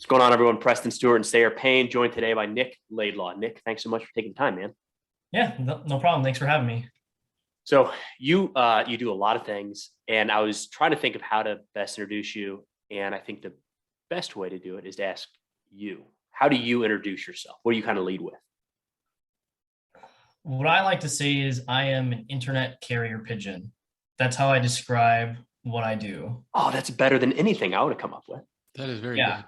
What's going on, everyone? Preston Stewart and Sayer Payne, joined today by Nick Laidlaw. Nick, thanks so much for taking the time, man. Yeah, no problem. Thanks for having me. So you do a lot of things, and I was trying to think of how to best introduce you, and I think the best way to do it is to ask you. How do you introduce yourself? What do you kind of lead with? What I like to say is I am an internet carrier pigeon. That's how I describe what I do. Oh, that's better than anything I would have come up with. That is very Yeah. good.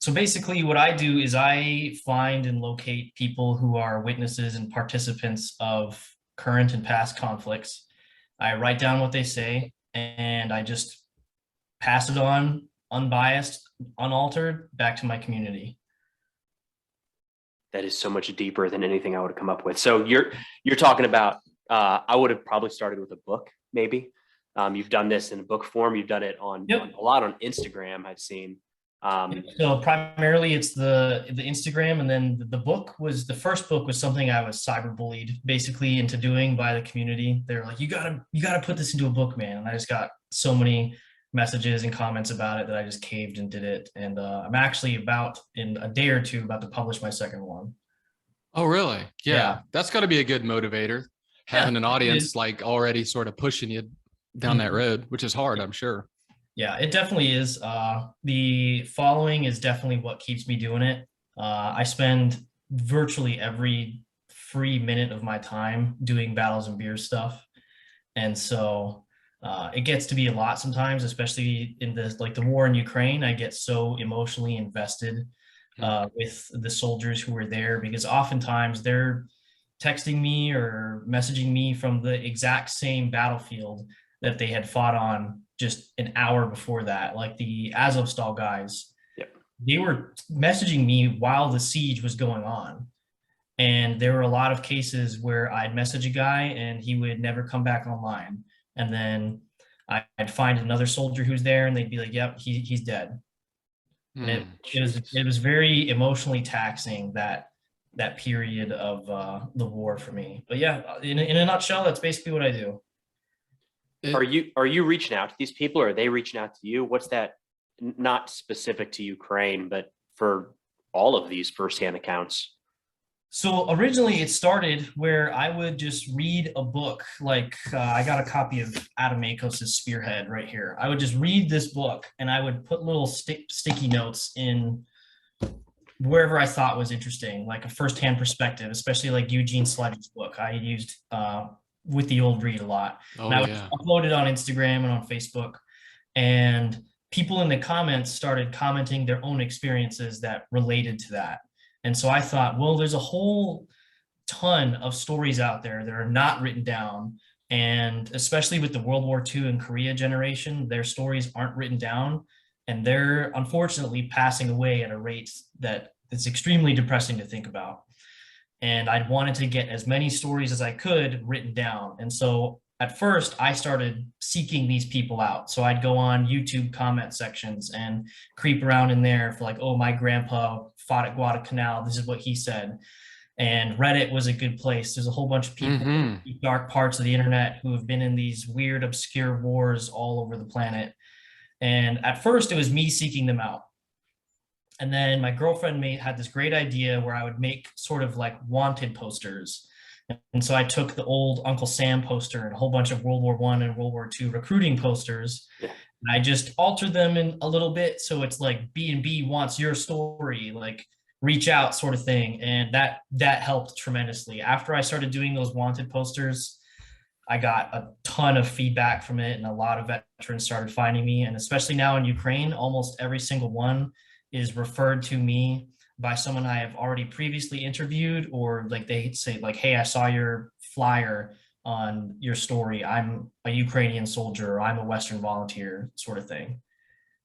So basically what I do is I find and locate people who are witnesses and participants of current and past conflicts. I write down what they say and I just pass it on unbiased, unaltered back to my community. That is so much deeper than anything I would have come up with. So you're talking about I would have probably started with a book, maybe. You've done this in a book form. You've done it on a lot on Instagram, I've seen. So primarily it's the Instagram, and then the first book was something I was cyberbullied basically into doing by the community. They're like, you gotta put this into a book, man. And I just got so many messages and comments about it that I just caved and did it. And I'm actually about in a day or two about to publish my second one. Oh, really? Yeah. Yeah. That's got to be a good motivator. Having an audience like already sort of pushing you down that road, which is hard, I'm sure. Yeah, it definitely is. The following is definitely what keeps me doing it. I spend virtually every free minute of my time doing battles and beers stuff. And so it gets to be a lot sometimes, especially in the war in Ukraine. I get so emotionally invested with the soldiers who were there, because oftentimes they're texting me or messaging me from the exact same battlefield that they had fought on just an hour before that. Like the Azovstal guys, they were messaging me while the siege was going on. And there were a lot of cases where I'd message a guy and he would never come back online. And then I'd find another soldier who's there and they'd be like, yep, he's dead. And it was very emotionally taxing, that period of the war for me. But yeah, in a nutshell, that's basically what I do. Are you reaching out to these people, or are they reaching out to you? What's that? Not specific to Ukraine, but for all of these firsthand accounts. So originally it started where I would just read a book. Like I got a copy of Adam Akos's Spearhead right here. I would just read this book and I would put little sticky notes in wherever I thought was interesting, like a firsthand perspective, especially like Eugene Sledge's book. I used with the old read a lot. And I would upload it on Instagram and on Facebook, and people in the comments started commenting their own experiences that related to that. And so I thought, well, there's a whole ton of stories out there that are not written down. And especially with the World War II and Korea generation, their stories aren't written down. And they're unfortunately passing away at a rate that is extremely depressing to think about. And I'd wanted to get as many stories as I could written down. And so at first I started seeking these people out. So I'd go on YouTube comment sections and creep around in there for like, oh, my grandpa fought at Guadalcanal. This is what he said. And Reddit was a good place. There's a whole bunch of people in dark parts of the internet who have been in these weird, obscure wars all over the planet. And at first it was me seeking them out. And then my girlfriend had this great idea where I would make sort of like wanted posters. And so I took the old Uncle Sam poster and a whole bunch of World War I and World War II recruiting posters. And I just altered them in a little bit. So it's like B&B wants your story, like reach out sort of thing. And that helped tremendously. After I started doing those wanted posters, I got a ton of feedback from it, and a lot of veterans started finding me. And especially now in Ukraine, almost every single one is referred to me by someone I have already previously interviewed, or like they say like, hey, I saw your flyer on your story. I'm a Ukrainian soldier, or I'm a Western volunteer, sort of thing.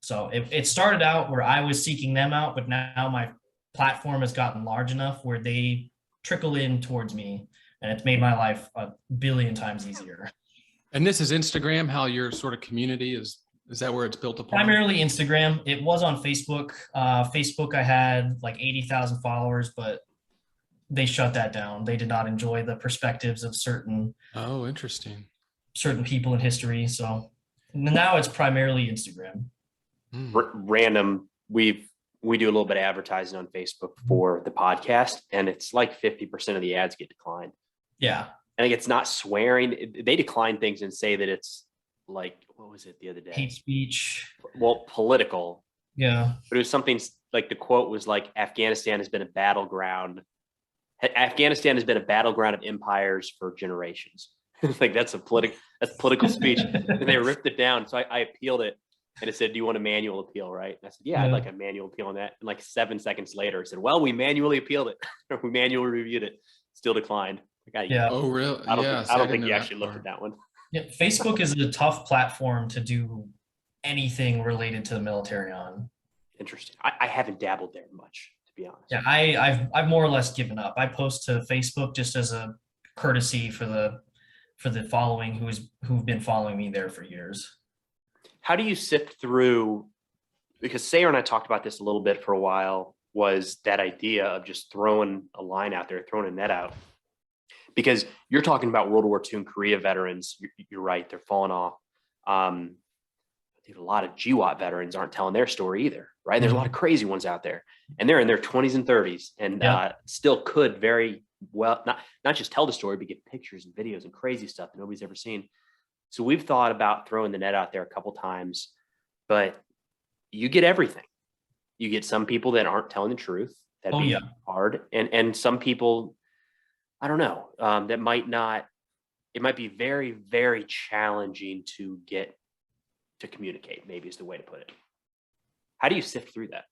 So it started out where I was seeking them out, but now my platform has gotten large enough where they trickle in towards me, and it's made my life a billion times easier. And this is Instagram, how your sort of community is that where it's built upon? Primarily Instagram. It was on Facebook. Facebook, I had like 80,000 followers, but they shut that down. They did not enjoy the perspectives of certain people in history. So now it's primarily Instagram. Random. We've we do a little bit of advertising on Facebook for the podcast, and it's like 50% of the ads get declined. Yeah. And like, it's not swearing. They decline things and say that it's like, what was it the other day? Hate speech. Well, political. Yeah. But it was something like the quote was like, Afghanistan has been a battleground. Afghanistan has been a battleground of empires for generations. Like that's political speech. And they ripped it down. So I appealed it, and it said, do you want a manual appeal? Right. And I said, yeah, I'd like a manual appeal on that. And like 7 seconds later, it said, well, we manually appealed it. Or we manually reviewed it. Still declined. Like, Yeah. Oh, really? I don't Yeah. think, see, I don't didn't think know you that actually looked at part. that one. Yeah. Facebook is a tough platform to do anything related to the military on. Interesting. I haven't dabbled there much, to be honest. Yeah, I've more or less given up. I post to Facebook just as a courtesy for the following who've been following me there for years. How do you sift through, because Sayer and I talked about this a little bit for a while, was that idea of just throwing a line out there, throwing a net out. Because you're talking about World War II and Korea veterans. You're right, they're falling off. I think a lot of GWOT veterans aren't telling their story either, right? There's a lot of crazy ones out there, and they're in their 20s and 30s, and still could very well not just tell the story, but get pictures and videos and crazy stuff that nobody's ever seen. So we've thought about throwing the net out there a couple times, but you get everything. You get some people that aren't telling the truth. That'd be hard, and some people, I don't know, that might not. It might be very, very challenging to get to communicate, maybe is the way to put it. How do you sift through that?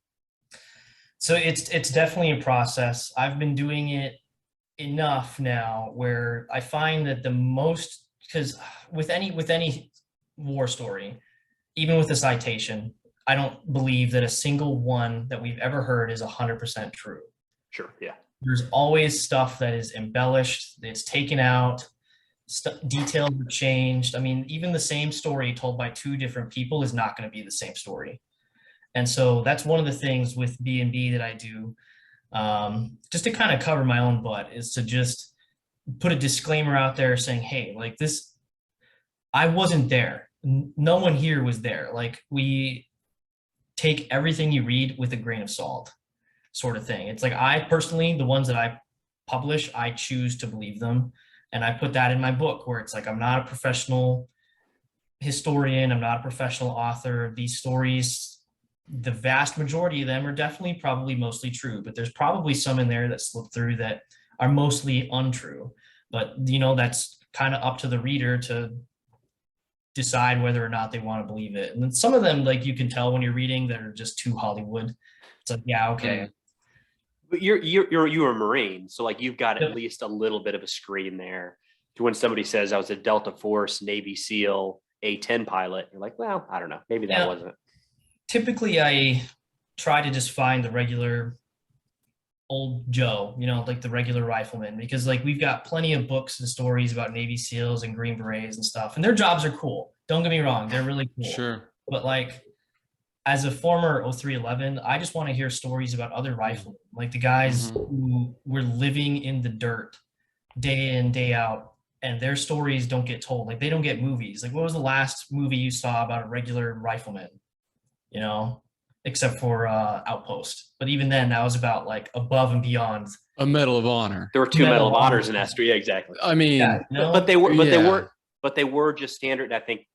So it's definitely a process. I've been doing it enough now where I find that the most, because with any war story, even with a citation, I don't believe that a single one that we've ever heard is 100% true. Sure. Yeah. There's always stuff that is embellished, it's taken out, details are changed. I mean, even the same story told by two different people is not going to be the same story. And so that's one of the things with B&B that I do, just to kind of cover my own butt, is to just put a disclaimer out there saying, hey, like this, I wasn't there. No one here was there. Like, we take everything you read with a grain of salt, sort of thing. It's like, I personally, the ones that I publish, I choose to believe them. And I put that in my book, where it's like, I'm not a professional historian. I'm not a professional author. These stories, the vast majority of them are definitely probably mostly true, but there's probably some in there that slip through that are mostly untrue. But, you know, that's kind of up to the reader to decide whether or not they want to believe it. And then some of them, like, you can tell when you're reading, that are just too Hollywood. It's like, yeah, okay. But you're a Marine, so like you've got at least a little bit of a screen there to when somebody says I was a Delta Force Navy SEAL A-10 pilot. You're like, well, I don't know, maybe that wasn't. Typically, I try to just find the regular old Joe, you know, like the regular rifleman, because like we've got plenty of books and stories about Navy SEALs and Green Berets and stuff, and their jobs are cool. Don't get me wrong, they're really cool. Sure. But like, as a former 0311, I just want to hear stories about other riflemen, like the guys who were living in the dirt day in, day out, and their stories don't get told. Like, they don't get movies. Like, what was the last movie you saw about a regular rifleman? You know, except for Outpost. But even then, that was about like above and beyond. A Medal of Honor. There were two Medal of Honors in S3. Yeah, exactly. I mean, but they were just standard. I think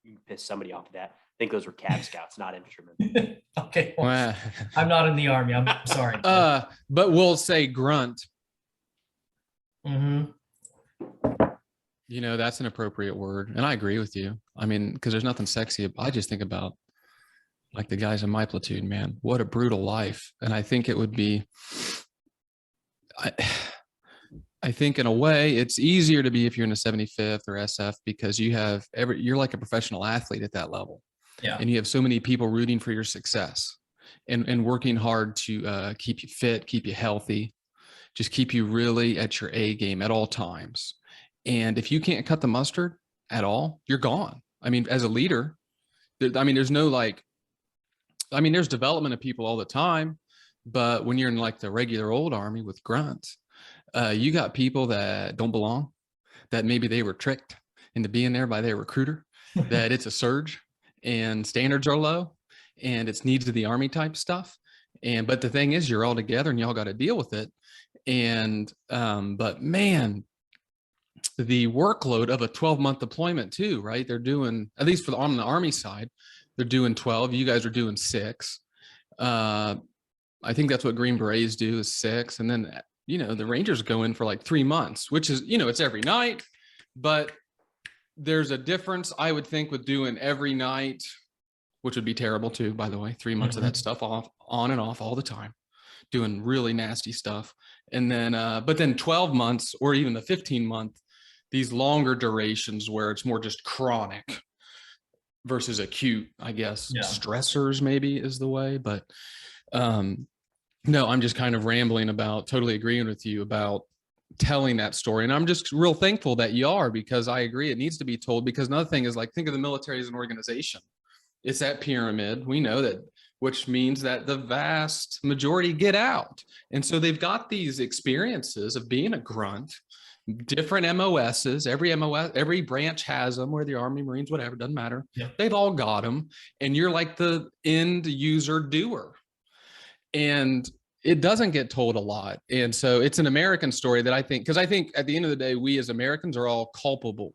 you pissed somebody off of that. I think those were Cav Scouts, not infantrymen. Okay. Well, I'm not in the Army. I'm sorry. But we'll say grunt. Mm-hmm. You know, that's an appropriate word. And I agree with you. I mean, because there's nothing sexy. I just think about like the guys in my platoon, man, what a brutal life. And I think it would be, I think in a way it's easier to be if you're in the 75th or SF, because you're like a professional athlete at that level. Yeah. And you have so many people rooting for your success and working hard to keep you fit, keep you healthy, just keep you really at your A game at all times. And if you can't cut the mustard at all, you're gone. I mean, as a leader, there's no like, there's development of people all the time, but when you're in like the regular old Army with grunts, you got people that don't belong, that maybe they were tricked into being there by their recruiter, that it's a surge and standards are low and it's needs of the Army type stuff. But the thing is, you're all together and y'all got to deal with it. And but man, the workload of a 12-month deployment too, right? They're doing, at least on the Army side, they're doing 12. You guys are doing 6. I think that's what Green Berets do, is 6. And then, the Rangers go in for like 3 months, which is, it's every night, but there's a difference, I would think, with doing every night, which would be terrible too, by the way. 3 months of that stuff on and off all the time, doing really nasty stuff. And then, but then 12 months or even the 15-month, these longer durations where it's more just chronic versus acute, I guess. Yeah. Stressors maybe is the way, but no, I'm just kind of rambling about, totally agreeing with you about telling that story. And I'm just real thankful that you are, because I agree it needs to be told. Because another thing is, like, think of the military as an organization. It's that pyramid. We know that, which means that the vast majority get out. And so they've got these experiences of being a grunt, different MOSs. Every MOS, every branch has them, where the Army, Marines, whatever, doesn't matter. Yeah. They've all got them. And you're like the end user doer. And it doesn't get told a lot. And so it's an American story that I think, because I think at the end of the day, we as Americans are all culpable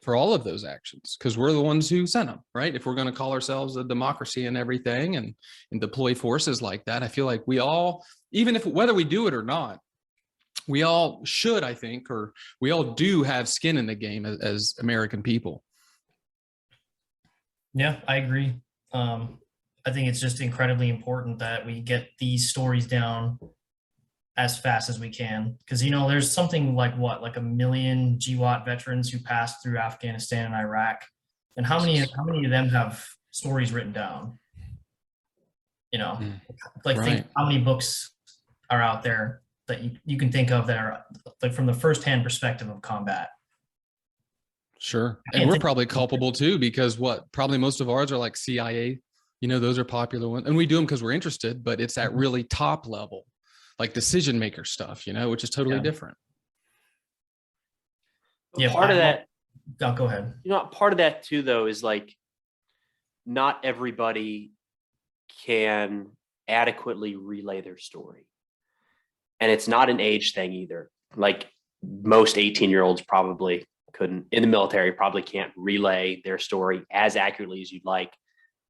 for all of those actions, because we're the ones who sent them, right? If we're going to call ourselves a democracy and everything and deploy forces like that, I feel like we all, even if, whether we do it or not, we all should, I think, or we all do have skin in the game as American people. Yeah, I agree. I think it's just incredibly important that we get these stories down as fast as we can, because there's something like like 1 million GWOT veterans who passed through Afghanistan and Iraq, and how many of them have stories written down? Like, Right. think how many books are out there that you can think of that are like from the firsthand perspective of combat. Sure. And we're probably culpable too, because probably most of ours are like CIA, those are popular ones, and we do them because we're interested, but it's at really top level, like decision maker stuff, which is totally different. Yeah. Part of that, go ahead. Part of that too, though, is like, not everybody can adequately relay their story. And it's not an age thing either. Like, most 18-year-olds probably couldn't, in the military, probably can't relay their story as accurately as you'd like.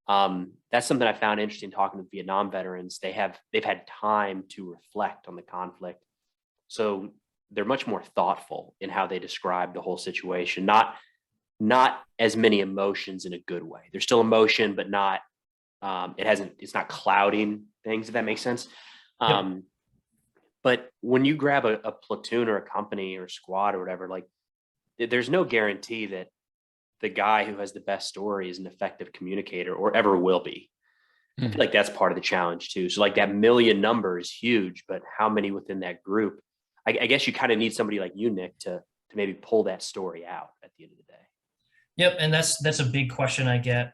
That's something I found interesting talking to Vietnam veterans. They've had time to reflect on the conflict. So they're much more thoughtful in how they describe the whole situation. Not as many emotions in a good way. There's still emotion, but not, it's not clouding things, if that makes sense. But when you grab a platoon or a company or a squad or whatever, like, there's no guarantee that the guy who has the best story is an effective communicator or ever will be. I feel like that's part of the challenge too. So like, that 1 million number is huge, but how many within that group? I guess you kind of need somebody like you, Nick, to maybe pull that story out at the end of the day. Yep. And that's a big question I get.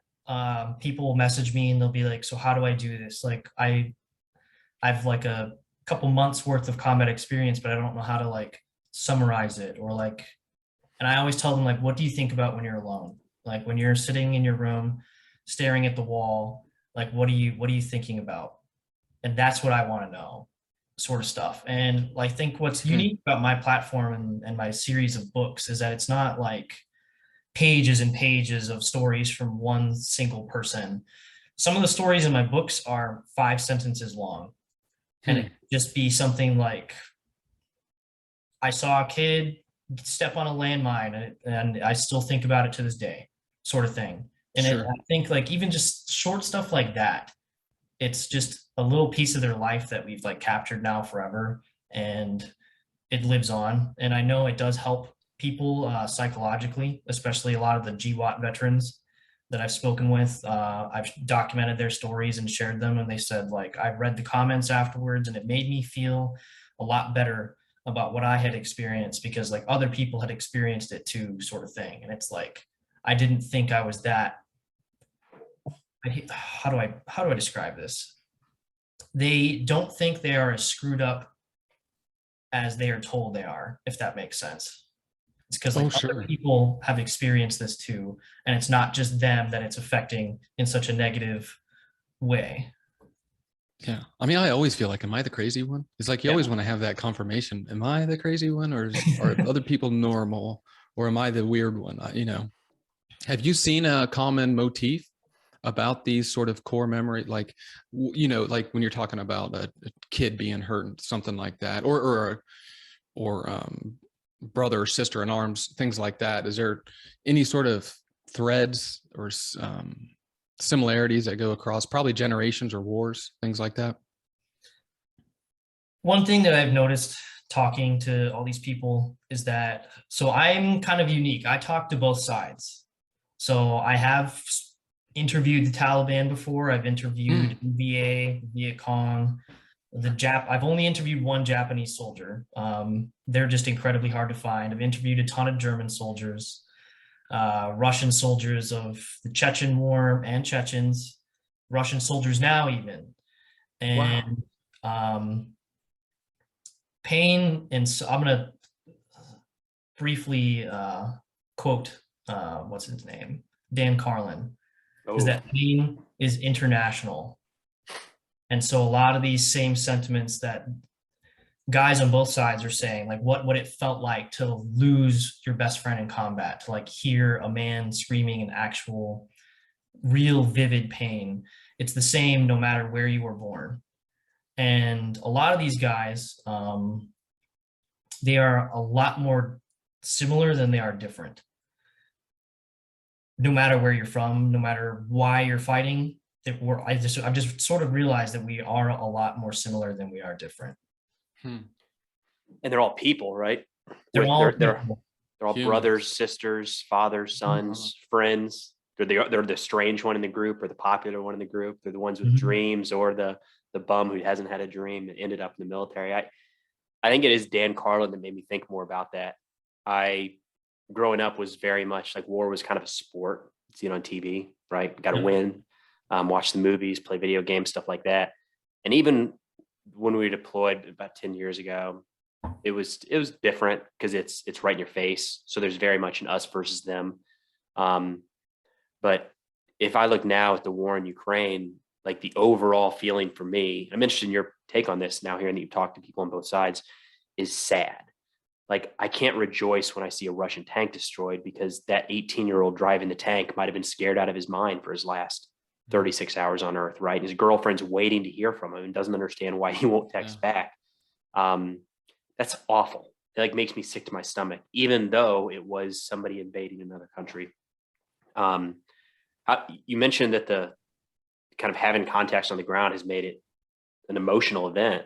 People will message me and they'll be like, so how do I do this? Like, I've like a couple months worth of combat experience, but I don't know how to like summarize it, or like, and I always tell them, like, what do you think about when you're alone? Like, when you're sitting in your room, staring at the wall, like, what are you thinking about? And that's what I want to know, sort of stuff. And I think what's unique about my platform and my series of books is that it's not like pages and pages of stories from one single person. Some of the stories in my books are 5 sentences long. And it could just be something like, I saw a kid step on a landmine and I still think about it to this day, sort of thing. And I think, like, even just short stuff like that, it's just a little piece of their life that we've like captured now forever, and it lives on. And I know it does help people psychologically, especially a lot of the GWOT veterans that I've spoken with. I've documented their stories and shared them, and they said, like, I read the comments afterwards and it made me feel a lot better about what I had experienced, because like other people had experienced it too, sort of thing. And it's like, I didn't think I was that. How do I describe this? They don't think they are as screwed up as they are told they are, if that makes sense. It's because other people have experienced this too, and it's not just them that it's affecting in such a negative way. Yeah. I mean, I always feel like, am I the crazy one? It's like you Yeah. always want to have that confirmation. Am I the crazy one, or are other people normal, or am I the weird one? Have you seen a common motif about these sort of core memory? Like, like when you're talking about a kid being hurt and something like that, or brother or sister in arms, things like that. Is there any sort of threads or similarities that go across probably generations or wars, things like that? One thing that I've noticed talking to all these people is that, so I'm kind of unique. I talk to both sides. So I have interviewed the Taliban before. I've interviewed VA, Viet Cong, I've only interviewed one Japanese soldier. They're just incredibly hard to find. I've interviewed a ton of German soldiers, Russian soldiers of the Chechen War and Chechens, Russian soldiers now even. Wow. And pain, and so I'm gonna briefly quote what's his name, Dan Carlin, is Oh, that pain is international. And so a lot of these same sentiments that guys on both sides are saying, like what it felt like to lose your best friend in combat, to like hear a man screaming in actual real vivid pain. It's the same no matter where you were born. And a lot of these guys, they are a lot more similar than they are different. No matter where you're from, no matter why you're fighting, I've just sort of realized that we are a lot more similar than we are different. and they're all people, right? They're all They're all Humans. brothers, sisters, fathers, sons, friends. They're the strange one in the group or the popular one in the group. They're the ones with dreams, or the bum who hasn't had a dream and ended up in the military. I think it is Dan Carlin that made me think more about that. I, growing up, was very much like war was kind of a sport. Seen on TV, right? Got to win, watch the movies, play video games, stuff like that. And even when we were deployed about 10 years ago, it was different because it's right in your face. So there's very much an us versus them. But if I look now at the war in Ukraine, like the overall feeling for me, I'm interested in your take on this now, hearing that you've talked to people on both sides, is sad. Like, I can't rejoice when I see a Russian tank destroyed, because that 18-year-old driving the tank might have been scared out of his mind for his last 36 hours on Earth, right? And his girlfriend's waiting to hear from him and doesn't understand why he won't text back. That's awful. It like makes me sick to my stomach, even though it was somebody invading another country. You mentioned that the kind of having contacts on the ground has made it an emotional event.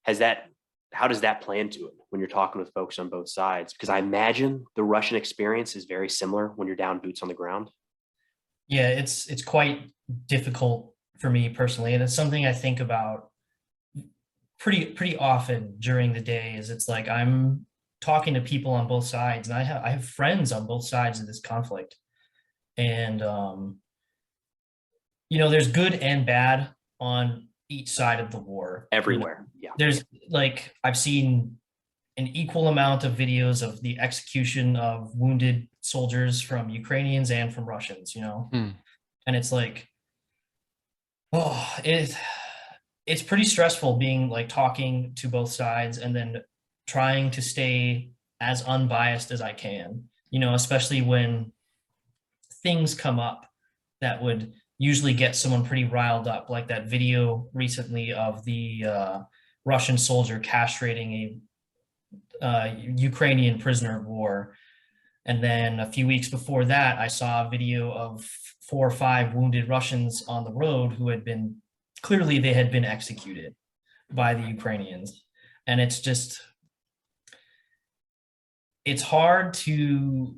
How does that play into it when you're talking with folks on both sides? Because I imagine the Russian experience is very similar when you're down boots on the ground. Yeah, it's quite difficult for me personally, and it's something I think about pretty often during the day. Is it's like I'm talking to people on both sides, and I have friends on both sides of this conflict, and there's good and bad on each side of the war. Everywhere. Yeah. There's like, I've seen an equal amount of videos of the execution of wounded soldiers from Ukrainians and from Russians, and it's like, it's pretty stressful being like talking to both sides and then trying to stay as unbiased as I can, especially when things come up that would usually get someone pretty riled up, like that video recently of the Russian soldier castrating a Ukrainian prisoner of war. And then a few weeks before that, I saw a video of 4 or 5 wounded Russians on the road who had been, clearly they had been executed by the Ukrainians. And it's hard to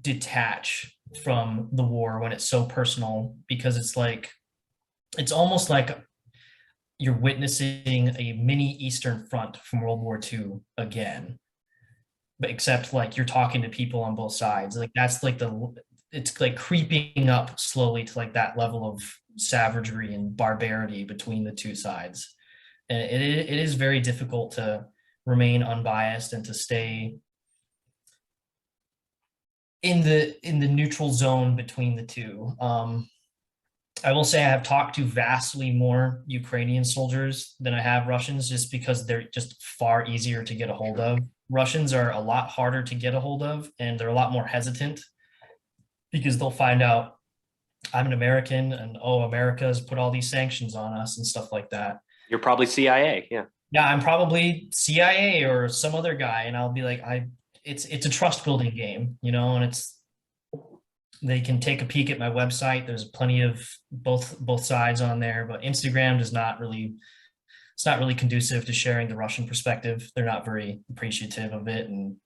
detach from the war when it's so personal, because it's almost like you're witnessing a mini Eastern Front from World War II again, but except like you're talking to people on both sides. Like that's like it's like creeping up slowly to like that level of savagery and barbarity between the two sides. And it is very difficult to remain unbiased and to stay in the neutral zone between the two. I will say I have talked to vastly more Ukrainian soldiers than I have Russians, just because they're just far easier to get a hold of. Russians are a lot harder to get a hold of, and they're a lot more hesitant because they'll find out I'm an American and, oh, America's put all these sanctions on us and stuff like that. You're probably CIA. Yeah. Yeah, I'm probably CIA or some other guy, and I'll be like, it's a trust building game, you know, and they can take a peek at my website. There's plenty of both sides on there, but Instagram does not really, it's not really conducive to sharing the Russian perspective. They're not very appreciative of it, and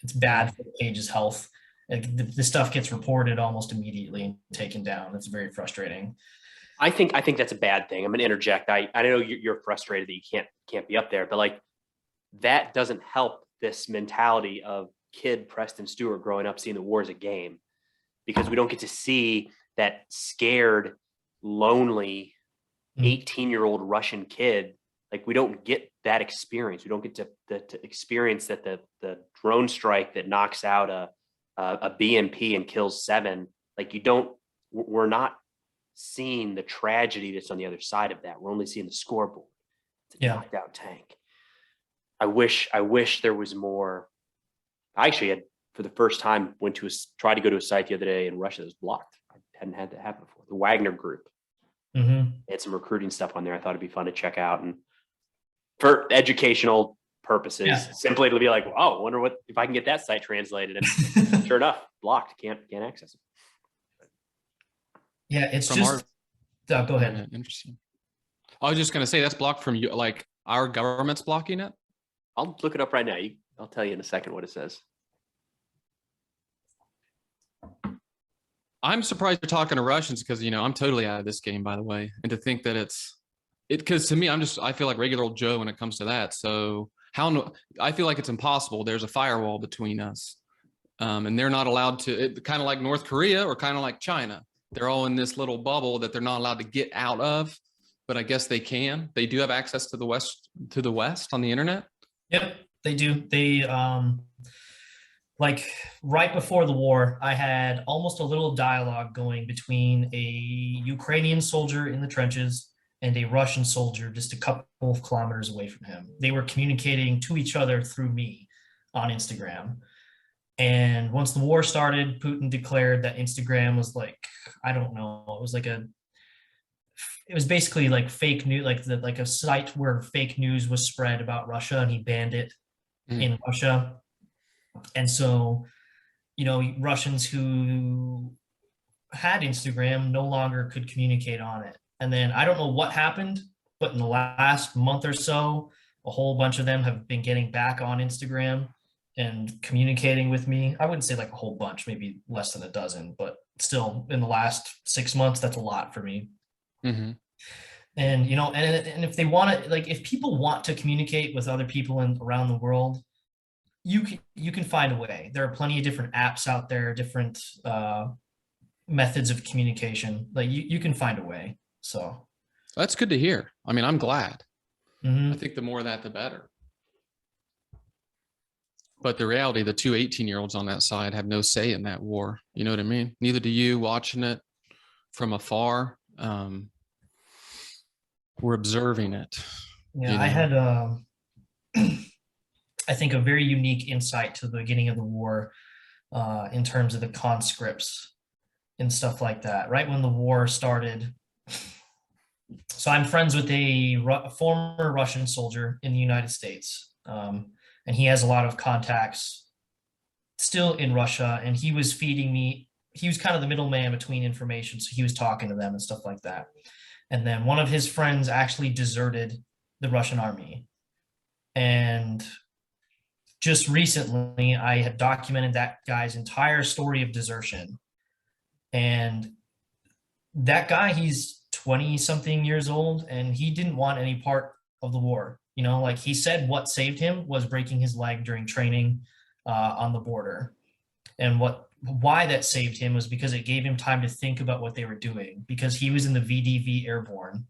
it's bad for the page's health. Like, the stuff gets reported almost immediately and taken down. It's very frustrating. I think that's a bad thing. I'm gonna interject. I know you're frustrated that you can't be up there, but like that doesn't help this mentality of kid Preston Stewart growing up seeing the war as a game, because we don't get to see that scared, lonely 18-year-old Russian kid. Like, we don't get that experience. We don't get to experience that the drone strike that knocks out a BMP and kills 7. Like, we're not seeing the tragedy that's on the other side of that. We're only seeing the scoreboard. It's a knocked out tank. I wish there was more. I actually had, for the first time, tried to go to a site the other day in Russia that was blocked. I hadn't had that happen before. The Wagner Group. They had some recruiting stuff on there. I thought it'd be fun to check out, and for educational purposes, simply to be like, oh, I wonder if I can get that site translated. And sure enough, blocked. Can't access it. Yeah, it's From just. Go ahead. Interesting. I was just going to say that's blocked from you. Like, our government's blocking it. I'll look it up right now. I'll tell you in a second what it says. I'm surprised you're talking to Russians, because, you know, I'm totally out of this game, by the way. And to think that because to me, I feel like regular old Joe when it comes to that. So I feel like it's impossible. There's a firewall between us. And they're not allowed to, kind of like North Korea or kind of like China. They're all in this little bubble that they're not allowed to get out of, but I guess they can. They do have access to the West on the internet. Yep, they do. They, like, right before the war, I had almost a little dialogue going between a Ukrainian soldier in the trenches and a Russian soldier just a couple of kilometers away from him. They were communicating to each other through me on Instagram. And once the war started, Putin declared that Instagram was like, I don't know, it was basically like fake news, like a site where fake news was spread about Russia, and he banned it in Russia. And so, you know, Russians who had Instagram no longer could communicate on it. And then I don't know what happened, but in the last month or so, a whole bunch of them have been getting back on Instagram and communicating with me. I wouldn't say like a whole bunch, maybe less than a dozen, but still in the last 6 months, that's a lot for me. And, you know, and if they want to, like, if people want to communicate with other people around the world, you can find a way. There are plenty of different apps out there, different methods of communication. Like, you can find a way. So that's good to hear. I mean, I'm glad. I think the more of that, the better. But the reality, the two 18-year-olds on that side have no say in that war. You know what I mean? Neither do you, watching it from afar. We're observing it. Yeah, you know? I had, I think, a very unique insight to the beginning of the war in terms of the conscripts and stuff like that. Right when the war started. So I'm friends with a former Russian soldier in the United States. And he has a lot of contacts still in Russia, and he was feeding me. He was kind of the middleman between information, so he was talking to them and stuff like that. And then one of his friends actually deserted the Russian army. And just recently, I had documented that guy's entire story of desertion. And that guy, he's 20-something years old, and he didn't want any part of the war. You know, like, he said what saved him was breaking his leg during training on the border. And why that saved him was because it gave him time to think about what they were doing, because he was in the VDV Airborne.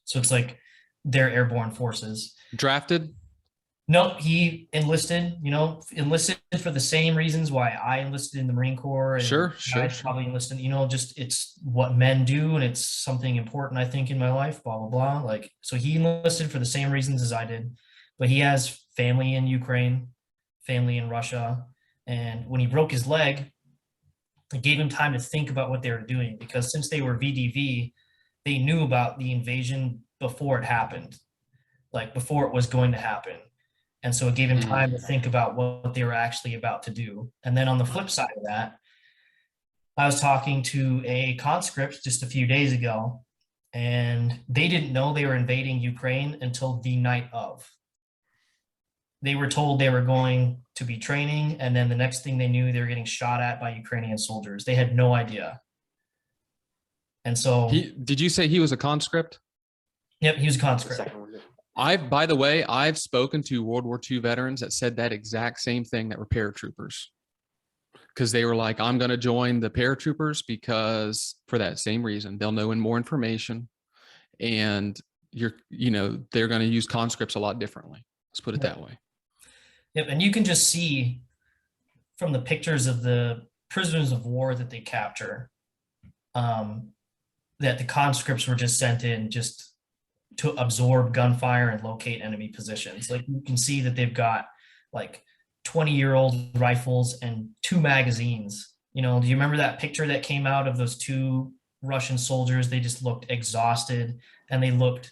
So it's like their airborne forces. Drafted? No, he enlisted, enlisted for the same reasons why I enlisted in the Marine Corps and Sure, sure, guys sure. probably enlisted, just it's what men do and it's something important, I think, in my life, blah, blah, blah. Like, so he enlisted for the same reasons as I did, but he has family in Ukraine, family in Russia. And when he broke his leg, it gave him time to think about what they were doing because since they were VDV, they knew about the invasion before it happened, like before it was going to happen. And so it gave him Mm. time to think about what they were actually about to do. And then on the flip side of that, I was talking to a conscript just a few days ago, and they didn't know they were invading Ukraine until the night of. They were told they were going to be training, and then the next thing they knew, they were getting shot at by Ukrainian soldiers. They had no idea. And so, Did you say he was a conscript? yep, he was a The conscript. second one. By the way, I've spoken to World War II veterans that said that exact same thing that were paratroopers. Because they were like, I'm going to join the paratroopers because for that same reason, they'll know more information and they're going to use conscripts a lot differently. Let's put it that way. Yep, and you can just see from the pictures of the prisoners of war that they capture, that the conscripts were just sent in just to absorb gunfire and locate enemy positions. Like you can see that they've got like 20-year-old rifles and 2 magazines. Do you remember that picture that came out of those 2 Russian soldiers? They just looked exhausted and they looked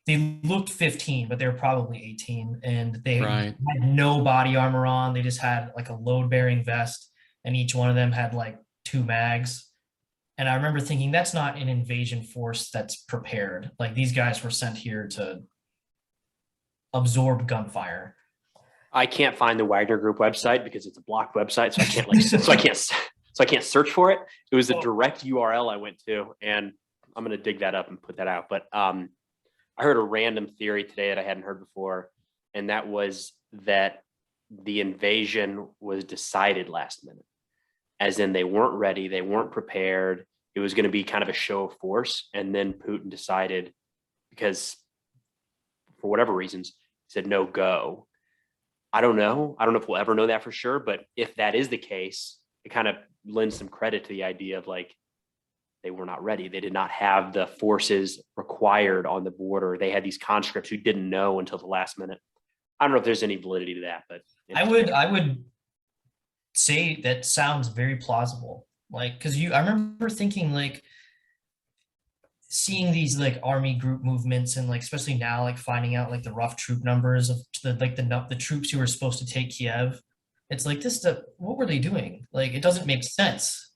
15, but they were probably 18, and they Right. had no body armor on. They just had like a load-bearing vest, and each one of them had like 2 mags. And I remember thinking, that's not an invasion force that's prepared. Like these guys were sent here to absorb gunfire. I can't find the Wagner Group website because it's a blocked website, so I can't so I can't search for it. It was a direct URL I went to, and I'm gonna dig that up and put that out. But I heard a random theory today that I hadn't heard before, and that was that the invasion was decided last minute, as in they weren't ready, they weren't prepared. It was going to be kind of a show of force, and then Putin decided, because for whatever reasons, he said no go. I don't know if we'll ever know that for sure, but if that is the case, it kind of lends some credit to the idea of like they were not ready. They did not have the forces required on the border. They had these conscripts who didn't know until the last minute. I don't know if there's any validity to that, but I would say that sounds very plausible. Like, because I remember thinking like seeing these like army group movements and like especially now like finding out like the rough troop numbers of the troops who were supposed to take Kiev. It's like what were they doing? Like it doesn't make sense.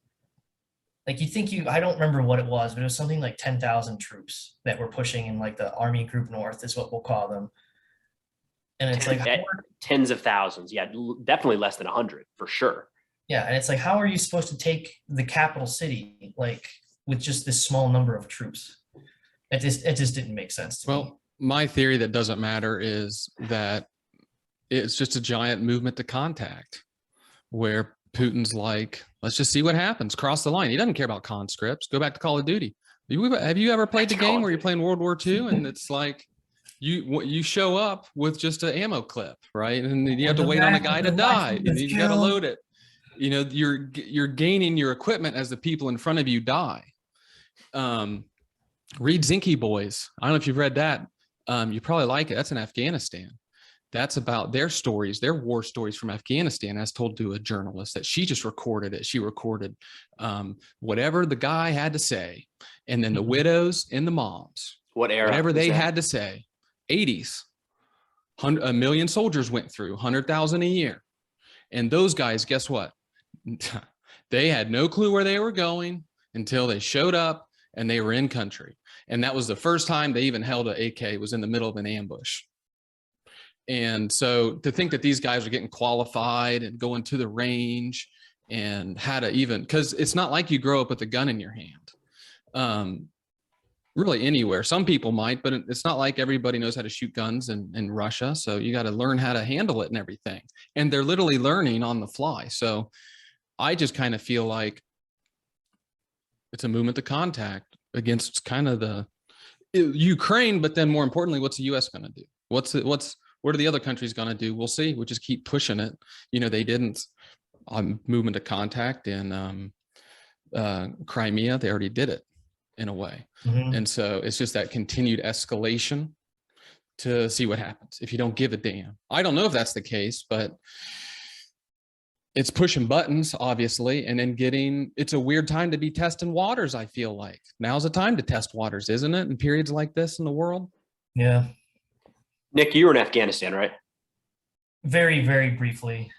Like I don't remember what it was, but it was something like 10,000 troops that were pushing in like the Army Group North is what we'll call them. And it's like tens of thousands. Yeah, definitely less than 100 for sure. Yeah, and it's like, how are you supposed to take the capital city like with just this small number of troops? It just didn't make sense to me. My theory that doesn't matter is that it's just a giant movement to contact, where Putin's like, let's just see what happens. Cross the line. He doesn't care about conscripts. Go back to Call of Duty. Have you ever played the game where you're playing World War II and it's like you show up with just an ammo clip, right? And you have to wait on a guy to die. And you got to load it. You're gaining your equipment as the people in front of you die. Read Zinke Boys. I don't know if you've read that. You probably like it. That's in Afghanistan. That's about their stories, their war stories from Afghanistan, as told to a journalist that she just recorded it. She recorded whatever the guy had to say. And then the widows and the moms, what era? Whatever they had to say. 80s. 1 million soldiers went through, 100,000 a year. And those guys, guess what? They had no clue where they were going until they showed up and they were in country. And that was the first time they even held an AK, was in the middle of an ambush. And so to think that these guys are getting qualified and going to the range and how to even, because it's not like you grow up with a gun in your hand. Really anywhere. Some people might, but it's not like everybody knows how to shoot guns in Russia. So you got to learn how to handle it and everything. And they're literally learning on the fly. So I just kind of feel like it's a movement to contact against kind of the Ukraine, but then more importantly, what's the U.S. going to do? What's What are the other countries going to do? We'll see. We'll just keep pushing it. You know, they didn't on movement to contact in Crimea. They already did it in a way. Mhm. And so it's just that continued escalation to see what happens if you don't give a damn. I don't know if that's the case, but it's pushing buttons, obviously, and then it's a weird time to be testing waters, I feel like. Now's the time to test waters, isn't it? In periods like this in the world? Yeah. Nick, you were in Afghanistan, right? Very, very briefly.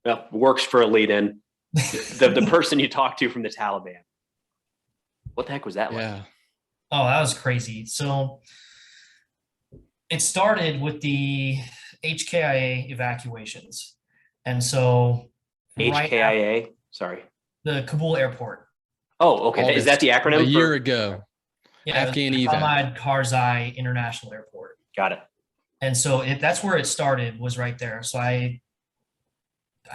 Well, works for a lead-in. The person you talked to from the Taliban. What the heck was that like? Yeah. Oh, that was crazy. So it started with the HKIA evacuations. And so HKIA? Sorry. the Kabul airport. Oh, okay. Is that the acronym? A year ago. Yeah, Afghan it was evac. Ahmad Karzai International Airport. Got it. And so that's where it started, was right there. So I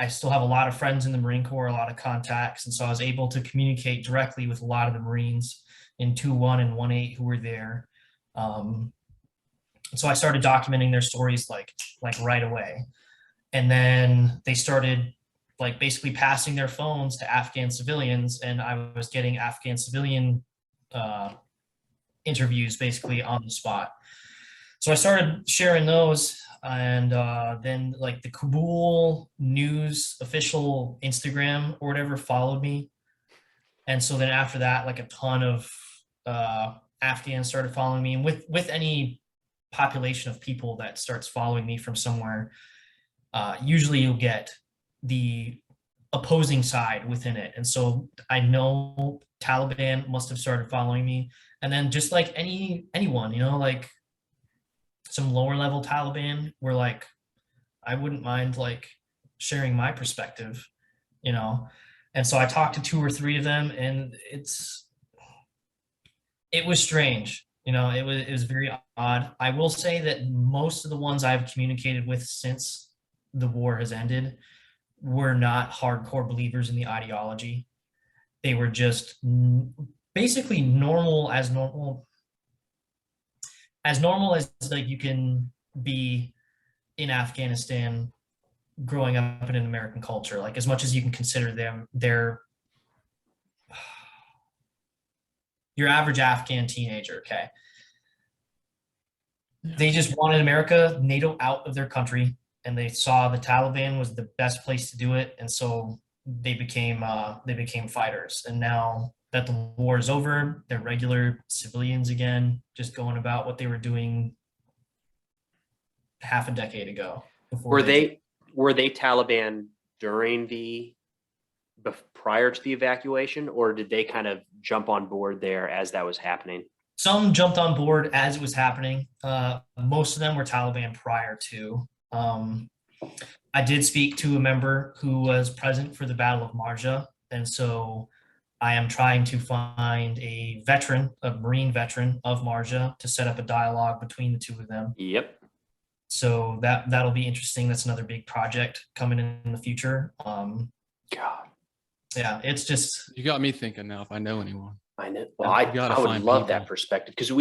still have a lot of friends in the Marine Corps, a lot of contacts. And so I was able to communicate directly with a lot of the Marines in 2-1 and 1-8 who were there. So I started documenting their stories like right away. And then they started like basically passing their phones to Afghan civilians. And I was getting Afghan civilian interviews basically on the spot. So I started sharing those, and then like the Kabul news official Instagram or whatever followed me. And so then after that, like a ton of Afghans started following me. And with any population of people that starts following me from somewhere, usually you'll get the opposing side within it. And so I know Taliban must have started following me. And then just like anyone, you know, like some lower level Taliban were like, I wouldn't mind like sharing my perspective, you know? And so I talked to 2 or 3 of them, and it was strange. You know, it was very odd. I will say that most of the ones I've communicated with since the war has ended were not hardcore believers in the ideology. They were just basically normal as like you can be in Afghanistan growing up in an American culture, like as much as you can consider them your average Afghan teenager. Okay. Yeah. They just wanted America, NATO out of their country, and they saw the Taliban was the best place to do it. And so they became fighters. And now that the war is over, they're regular civilians again, just going about what they were doing half a decade ago. Were they Taliban during prior to the evacuation, or did they kind of jump on board there as that was happening? Some jumped on board as it was happening. Most of them were Taliban prior to. I did speak to a member who was present for the Battle of Marja, and so I am trying to find a Marine veteran of Marja, to set up a dialogue between the 2 of them. Yep. So that'll be interesting. That's another big project coming in the future. God. Yeah, it's just. You got me thinking now if I know anyone. I know. Well, I would find love people. that perspective, because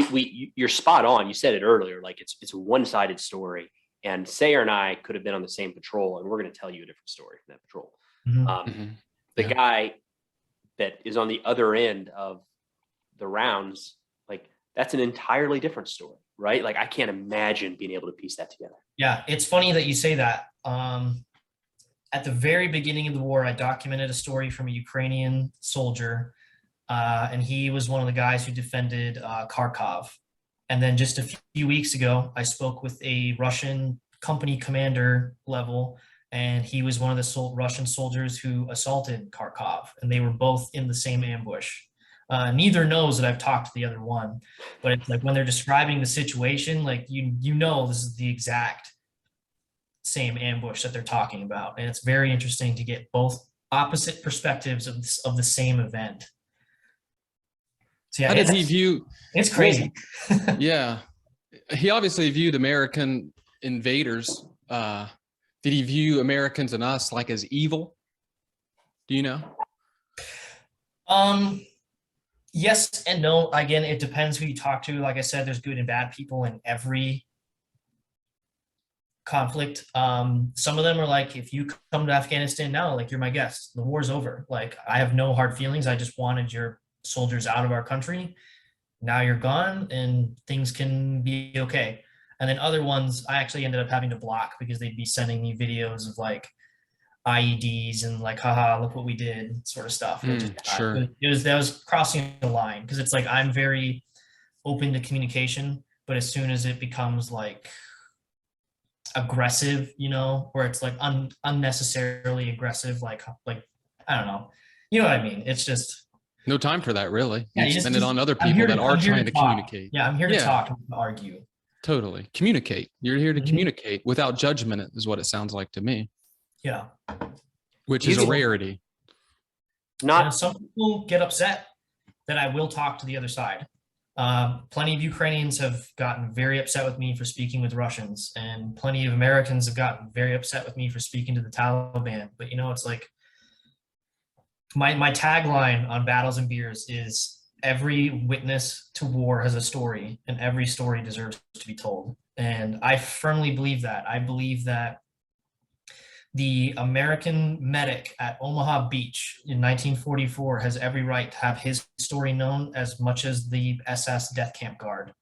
you're spot on. You said it earlier, like it's a one-sided story, and Sayer and I could have been on the same patrol, and we're going to tell you a different story from that patrol. The guy that is on the other end of the rounds, like that's an entirely different story, right? Like I can't imagine being able to piece that together. Yeah, it's funny that you say that. At the very beginning of the war, I documented a story from a Ukrainian soldier, and he was one of the guys who defended Kharkov. And then just a few weeks ago, I spoke with a Russian company commander level, and he was one of the Russian soldiers who assaulted Kharkov, and they were both in the same ambush. Neither knows that I've talked to the other one, but it's like when they're describing the situation, like you know this is the exact same ambush that they're talking about, and it's very interesting to get both opposite perspectives of the same event. So yeah, How did he view? It's crazy. Yeah, he obviously viewed American invaders. Did he view Americans and us like as evil? Do you know? Yes and no. Again, it depends who you talk to. Like I said, there's good and bad people in every conflict. Some of them are like, if you come to Afghanistan now, like you're my guest, the war's over. Like I have no hard feelings. I just wanted your soldiers out of our country. Now you're gone and things can be okay. And then other ones I actually ended up having to block because they'd be sending me videos of like IEDs and like, haha, look what we did, sort of stuff. Sure. That was crossing the line because it's like I'm very open to communication, but as soon as it becomes like aggressive, you know, where it's like unnecessarily aggressive, like I don't know, you know what I mean? It's just No time for that, really. yeah, You you spend just, it on other I'm people here that are I'm here trying to talk. communicate. Yeah, I'm here to Yeah. talk, not to argue. Totally. Communicate. You're here to Mhm. communicate without judgment is what it sounds like to me, Yeah. which is a Easy. rarity. Not Some people get upset that I will talk to the other side. Plenty of Ukrainians have gotten very upset with me for speaking with Russians, and plenty of Americans have gotten very upset with me for speaking to the Taliban. But you know, it's like my tagline on Battles and Beers is every witness to war has a story, and every story deserves to be told. And I firmly believe that. I believe that the American medic at Omaha Beach in 1944 has every right to have his story known as much as the SS death camp guard.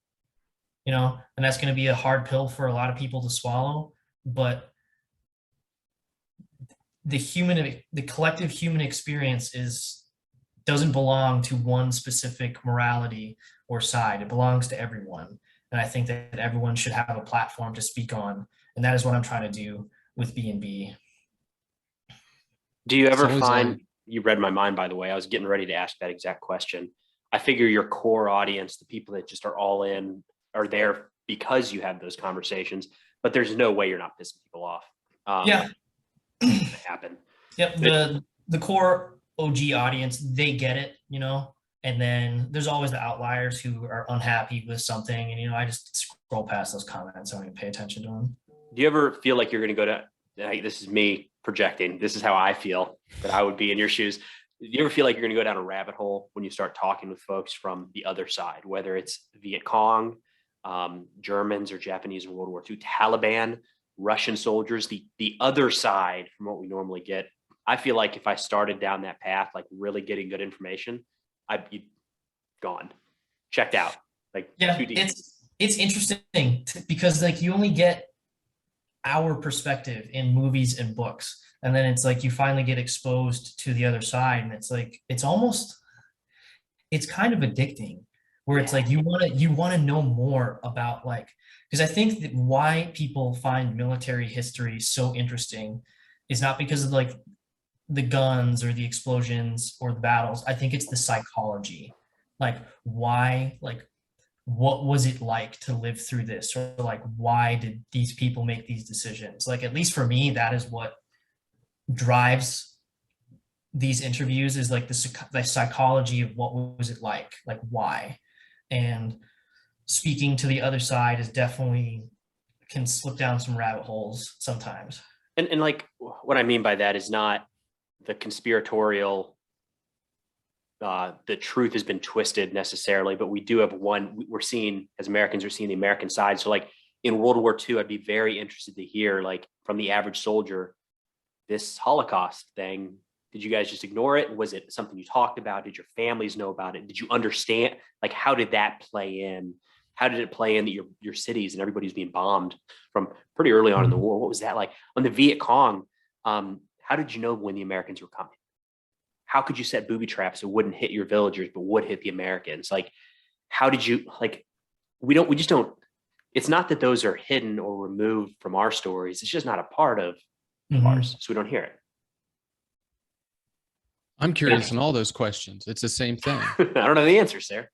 You know, and that's going to be a hard pill for a lot of people to swallow, but the collective human experience doesn't belong to one specific morality or side. It belongs to everyone. And I think that everyone should have a platform to speak on. And that is what I'm trying to do with B&B. Do you ever always find, like- you read my mind, by the way, I was getting ready to ask that exact question. I figure your core audience, the people that just are all in, are there because you have those conversations, but there's no way you're not pissing people off. Yeah. It's gonna happen. Yep. The core OG audience, they get it, you know, and then there's always the outliers who are unhappy with something. And, you know, I just scroll past those comments. I don't even pay attention to them. Do you ever feel like you're going to go to, like, this is me projecting, this is how I feel that I would be in your shoes. Do you ever feel like you're going to go down a rabbit hole when you start talking with folks from the other side, whether it's Viet Cong, Germans or Japanese in World War II, Taliban, Russian soldiers, the other side from what we normally get? I feel like if I started down that path, like really getting good information, I'd be gone, checked out, like Yeah, too deep. it's interesting because like you only get our perspective in movies and books, and then it's like you finally get exposed to the other side, and it's like it's kind of addicting, where it's like you want to know more about, like, because I think that why people find military history so interesting is not because of like the guns or the explosions or the battles. I think it's the psychology, like why, like what was it like to live through this, or like why did these people make these decisions? Like at least for me, that is what drives these interviews, is like the psychology of what was it like why. And speaking to the other side is definitely can slip down some rabbit holes sometimes. And like what I mean by that is not the conspiratorial, the truth has been twisted necessarily, but we do have we're seeing, as Americans, we're seeing the American side. So like in World War II, I'd be very interested to hear, like, from the average soldier, this Holocaust thing, did you guys just ignore it? Was it something you talked about? Did your families know about it? Did you understand? Like, how did that play in? How did it play in that your cities and everybody's being bombed from pretty early on in the war? What was that like? On the Viet Cong, how did you know when the Americans were coming? How could you set booby traps that wouldn't hit your villagers but would hit the Americans? Like, how did you, like, we just don't, it's not that those are hidden or removed from our stories. It's just not a part of ours, so we don't hear it. I'm curious in all those questions. It's the same thing. I don't know the answer, Sarah.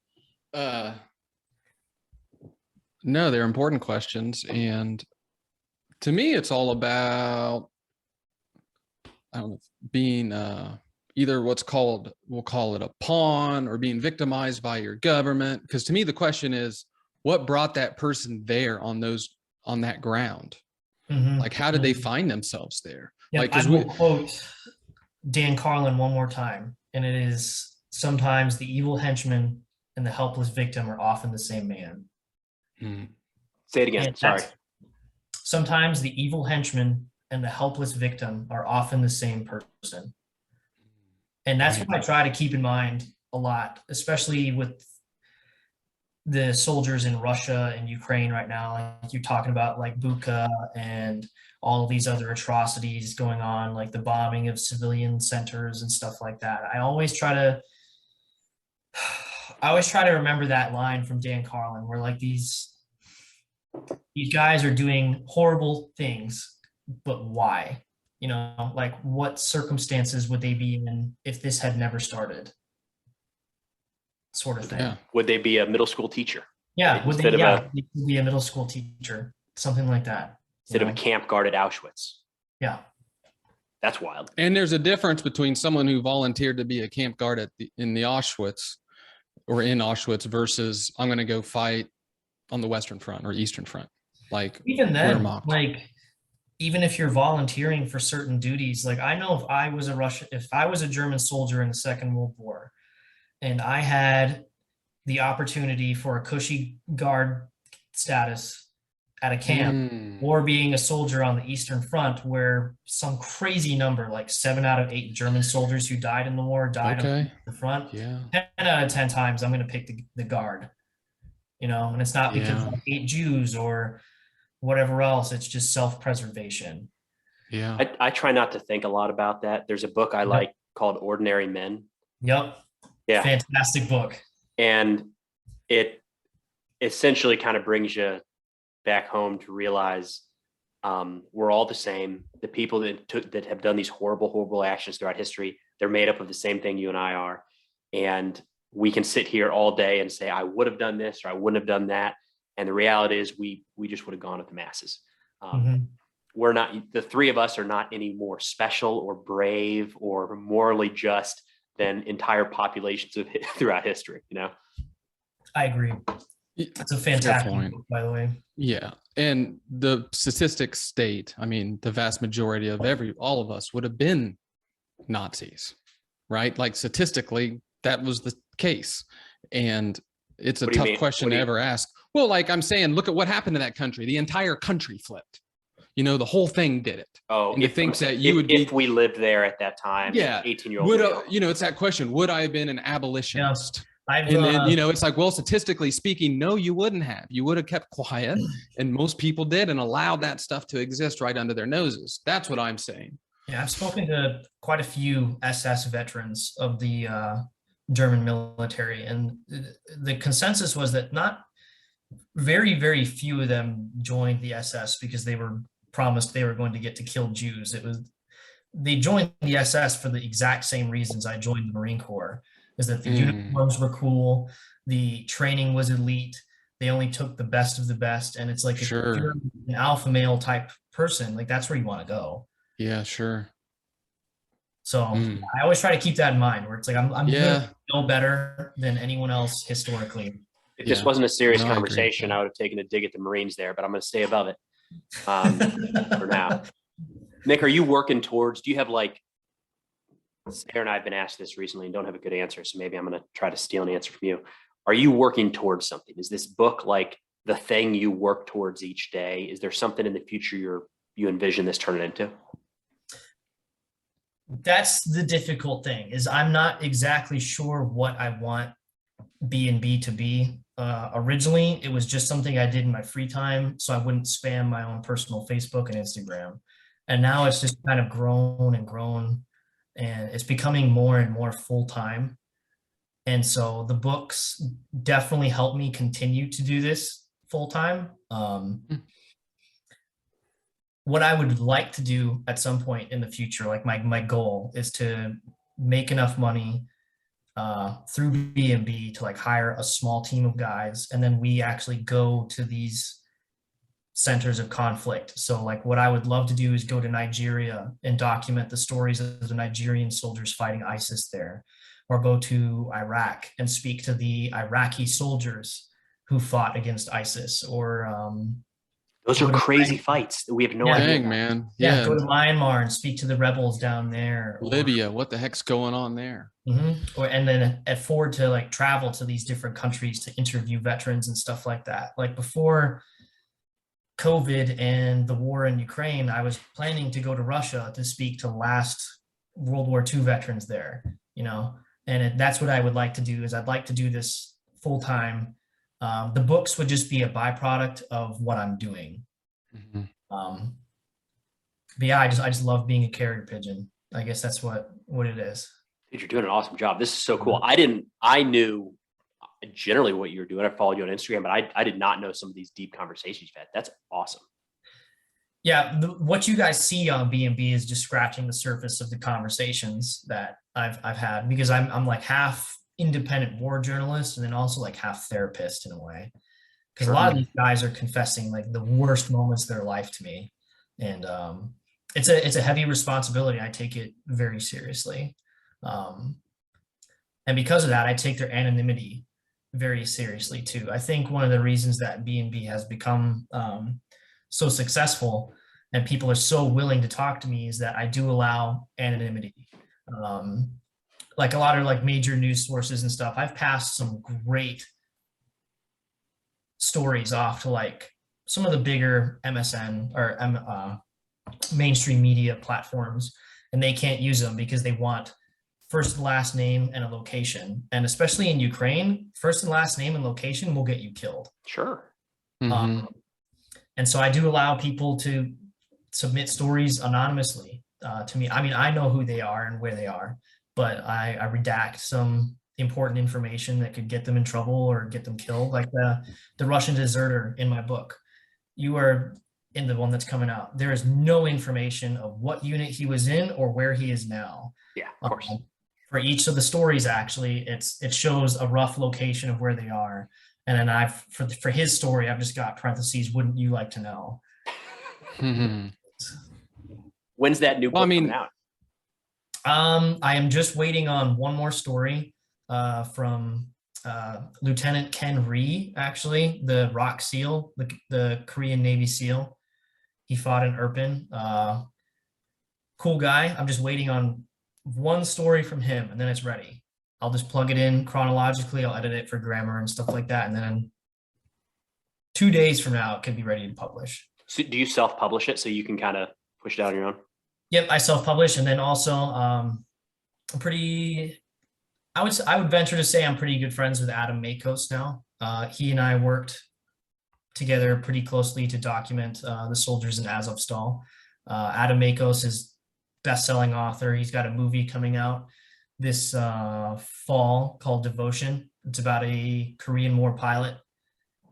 No, they're important questions. And to me, it's all about, I don't know, being either we'll call it a pawn, or being victimized by your government. Because to me, the question is, what brought that person there on that ground? Like, how did they find themselves there? Yeah, like, I will quote Dan Carlin one more time, and it is, sometimes the evil henchman and the helpless victim are often the same man. Say it again. And Sorry. Sometimes the evil henchman and the helpless victim are often the same person. And that's Right. what I try to keep in mind a lot, especially with the soldiers in Russia and Ukraine right now. Like you're talking about like Bucha and all of these other atrocities going on, like the bombing of civilian centers and stuff like that. I always try to remember that line from Dan Carlin where like these guys are doing horrible things, but why? You know, like what circumstances would they be in if this had never started? Sort of thing. Yeah. Would they be a middle school teacher? Yeah, would they, Instead of yeah, they could be a middle school teacher, something like that. Instead you of a know? camp guard at Auschwitz. Yeah. That's wild. And there's a difference between someone who volunteered to be a camp guard in the Auschwitz or in Auschwitz versus I'm going to go fight on the Western Front or Eastern Front. Like Even then, mocked. like even if you're volunteering for certain duties, like I know if I was a German soldier in the Second World War, and I had the opportunity for a cushy guard status at a camp, or being a soldier on the Eastern Front, where some crazy number, like 7 out of 8 German soldiers who died in the war died on the front. Yeah. 10 out of 10 times, I'm going to pick the guard. You know, and it's not because I hate Jews or whatever else. It's just self-preservation. Yeah. I try not to think a lot about that. There's a book I like called Ordinary Men. Yep. Yeah. Fantastic book. And it essentially kind of brings you back home to realize we're all the same. The people that have done these horrible actions throughout history, they're made up of the same thing you and I are. And we can sit here all day and say, I would have done this or I wouldn't have done that. And the reality is we just would have gone with the masses. We're not, the three of us are not any more special or brave or morally just than entire populations throughout history, you know? I agree. It's a fantastic book, by the way. Yeah. And the statistics state, I mean, the vast majority of all of us would have been Nazis, right? Like statistically, that was the case. And it's a tough question to ever ask. Well, like I'm saying, look at what happened to that country. The entire country flipped. You know, the whole thing did it. Oh, and if we lived there at that time, yeah, 18-year-old. You know, it's that question. Would I have been an abolitionist? Yeah. And then, you know, it's like, well, statistically speaking, no, you wouldn't have. You would have kept quiet. And most people did and allowed that stuff to exist right under their noses. That's what I'm saying. Yeah, I've spoken to quite a few SS veterans of the German military. And the consensus was that not very, very few of them joined the SS because they were promised they were going to get to kill Jews. They joined the SS for the exact same reasons I joined the Marine Corps, is that the uniforms were cool, the training was elite, they only took the best of the best, and it's like if you're an alpha male type person, like that's where you want to go. Yeah, sure. So I always try to keep that in mind, where it's like I'm gonna know better than anyone else historically. If this wasn't a serious conversation, I would have taken a dig at the Marines there, but I'm going to stay above it for now. Nick, are you working towards, do you have like, Sarah and I have been asked this recently and don't have a good answer, so maybe I'm going to try to steal an answer from you. Are you working towards something? Is this book like the thing you work towards each day? Is there something in the future you envision this turning into? That's the difficult thing, is I'm not exactly sure what I want B&B to be. Originally, it was just something I did in my free time, so I wouldn't spam my own personal Facebook and Instagram. And now it's just kind of grown and grown, and it's becoming more and more full-time. And so the books definitely help me continue to do this full-time. What I would like to do at some point in the future, like my goal is to make enough money through B&B to like hire a small team of guys, and then we actually go to these centers of conflict. So like what I would love to do is go to Nigeria and document the stories of the Nigerian soldiers fighting ISIS there, or go to Iraq and speak to the Iraqi soldiers who fought against ISIS, or those are crazy fights that we have no idea. Dang, man. Yeah, go to Myanmar and speak to the rebels down there. Libya, what the heck's going on there? And then afford to like travel to these different countries to interview veterans and stuff like that. Like before COVID and the war in Ukraine, I was planning to go to Russia to speak to last World War II veterans there, and that's what I would like to do is I'd like to do this full time. The books would just be a byproduct of what I'm doing. Mhm. But yeah, I just love being a carrier pigeon. I guess that's what it is. Dude, you're doing an awesome job. This is so cool. I knew generally what you were doing. I followed you on Instagram, but I did not know some of these deep conversations you've had. That's awesome. Yeah, what you guys see on B&B is just scratching the surface of the conversations that I've had, because I'm like half independent war journalist and then also like half therapist in a way. Because a lot of these guys are confessing like the worst moments of their life to me, and it's a heavy responsibility. I take it very seriously, and because of that, I take their anonymity very seriously too. I think one of the reasons that B&B has become so successful and people are so willing to talk to me is that I do allow anonymity. Like a lot of like major news sources and stuff, I've passed some great stories off to like some of the bigger MSN or mainstream media platforms, and they can't use them because they want first and last name and a location. And especially in Ukraine, first and last name and location will get you killed. Sure. And so I do allow people to submit stories anonymously to me. I mean, I know who they are and where they are, but I redact some important information that could get them in trouble or get them killed, like the Russian deserter in my book. You are in the one that's coming out. There is no information of what unit he was in or where he is now. Yeah, of course. For each of the stories, actually, it shows a rough location of where they are. And then for his story, I've just got parentheses, wouldn't you like to know? When's that new book coming out? I am just waiting on one more story from Lieutenant Ken Ree, actually, the Rock SEAL, the Korean Navy SEAL. He fought in Irpin. Cool guy. I'm just waiting on one story from him, and then it's ready. I'll just plug it in chronologically. I'll edit it for grammar and stuff like that, and then 2 days from now, it could be ready to publish. So do you self-publish it so you can kind of push it out on your own? Yep, I self-publish, and then also I'm pretty. I would venture to say I'm pretty good friends with Adam Makos now. He and I worked together pretty closely to document the soldiers in Azovstal. Adam Makos is best-selling author. He's got a movie coming out this fall called Devotion. It's about a Korean War pilot.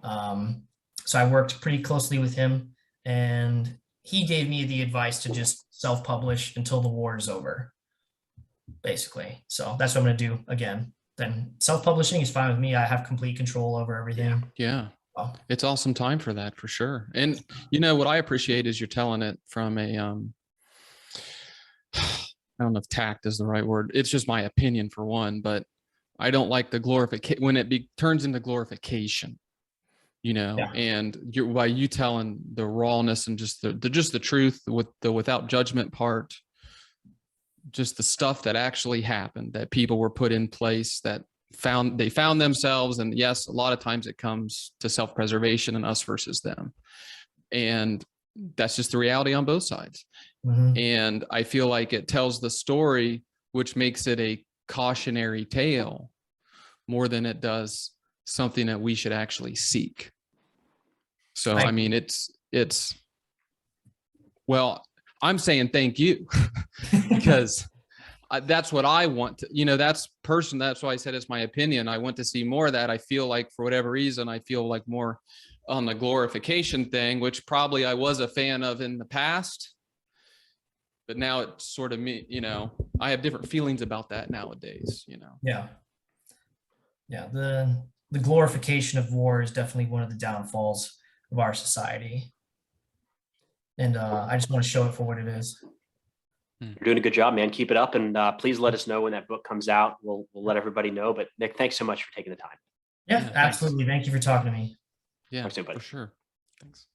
So I worked pretty closely with him, and he gave me the advice to just self-publish until the war is over, basically. So that's what I'm going to do again. Then self-publishing is fine with me. I have complete control over everything. Yeah. It's awesome time for that, for sure. And what I appreciate is you're telling it from a, I don't know if tact is the right word. It's just my opinion for one, but I don't like the glorification when it turns into glorification, and by you telling the rawness and just the truth with the without judgment part, just the stuff that actually happened, that people were put in place, that they found themselves. And yes, a lot of times it comes to self-preservation and us versus them. And that's just the reality on both sides. And I feel like it tells the story, which makes it a cautionary tale more than it does something that we should actually seek. So, I mean, well, I'm saying thank you because that's what I want to, that's why I said it's my opinion. I want to see more of that. I feel like for whatever reason, I feel like more on the glorification thing, which probably I was a fan of in the past, but now it's sort of me, I have different feelings about that nowadays, Yeah. The glorification of war is definitely one of the downfalls of our society. And I just want to show it for what it is. You're doing a good job, man. Keep it up. And please let us know when that book comes out. We'll let everybody know. But Nick, thanks so much for taking the time. Yeah, absolutely. Thank you for talking to me. Yeah, for sure. Thanks.